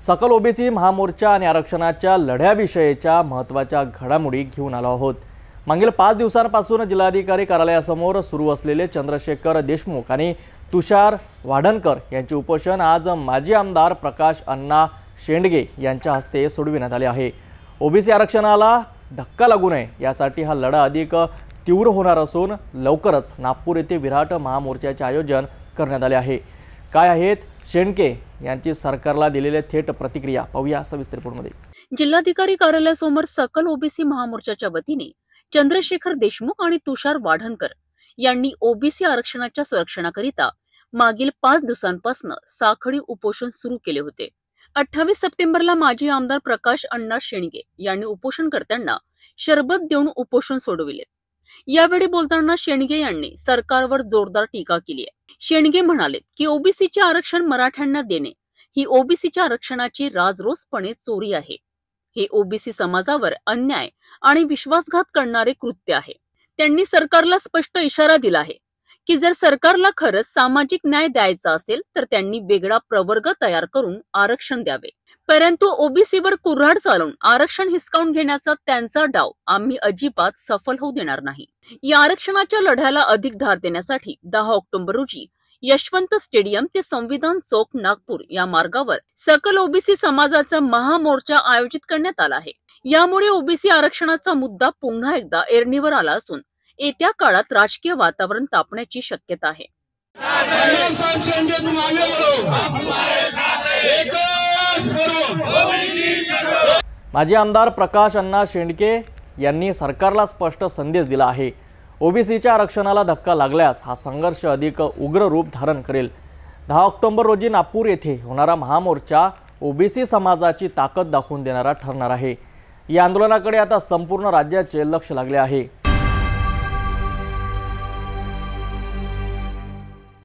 सकल ओबीसी महामोर्चा आणि आरक्षणाच्या लढ्याविषयीच्या महत्त्वाच्या घडामोडी घेऊन आलो आहोत। मागील 5 दिवसांपासून जिल्हाधिकारी कार्यालयासमोर सुरू असलेले चंद्रशेखर देशमुख आणि तुषार वाढणकर यांचे उपोषण आज माजी आमदार प्रकाश अण्णा शेंडगे यांच्या हस्ते सोडविण्यात आले आहे। ओबीसी आरक्षणाला धक्का लागू नये यासाठी हा लढा अधिक तीव्र होणार असून लवकरच नागपूर येथे विराट महामोर्चाचे आयोजन करण्यात आले आहे। काय आहेत शेंडगे यांची सरकारला दिलेले थेट प्रतिक्रिया पाहूया सविस्तर रिपोर्टमध्ये। जिल्हाधिकारी कार्यालयासमोर सकल ओबीसी महामोर्चाच्या वतीने चंद्रशेखर देशमुख आणि तुषार वाढणकर यांनी ओबीसी आरक्षणाच्या संरक्षणाकरिता मागील 5 दिवसांपासून साखळी उपोषण सुरू केले होते। 28 सप्टेंबरला माजी आमदार प्रकाश अण्णा शेंडगे यांनी उपोषणकर्त्यांना शरबत देऊन उपोषण सोडविले। यावेळी बोलताना शेंडगे यांनी सरकारवर जोरदार टीका केली आहे। शेंडगे म्हणाले की ओबीसीचे आरक्षण मराठ्यांना देणे ही ओबीसीच्या आरक्षणाची राजरोसपणे चोरी आहे। हे ओबीसी समाजावर अन्याय आणि विश्वासघात करणारे कृत्य आहे। त्यांनी सरकारला स्पष्ट इशारा दिला आहे की जर सरकारला खरंच सामाजिक न्याय द्यायचा असेल तर त्यांनी वेगळा प्रवर्ग तयार करून आरक्षण द्यावे, परंतु ओबीसीवर कुऱ्हाड चालवून आरक्षण हिसकावून घेण्याचा त्यांचा डाव आम्ही अजिबात सफल होऊ देणार नाही। या आरक्षणाच्या लढ्याला अधिक धार देण्यासाठी 10 ऑक्टोबर रोजी यशवंत स्टेडियम ते संविधान चौक नागपूर या मार्गावर सकल ओबीसी समाजाचा महामोर्चा आयोजित करण्यात आला आहे। यामुळे ओबीसी आरक्षणाचा मुद्दा पुन्हा एकदा ऐरणीवर आला असून येत्या काळात राजकीय वातावरण तापण्याची शक्यता आहे। माजी आमदार प्रकाश अण्णा शेंडगे यांनी सरकारला स्पष्ट संदेश दिला आहे। ओबीसीच्या आरक्षणाला धक्का लागल्यास हा संघर्ष अधिक उग्र रूप धारण करेल। 10 ऑक्टोबर रोजी नागपूर येथे होणारा महामोर्चा ओबीसी समाजाची ताकद दाखवून देणारा ठरणार आहे। या आंदोलनाकडे आता संपूर्ण राज्याचे लक्ष लागले आहे।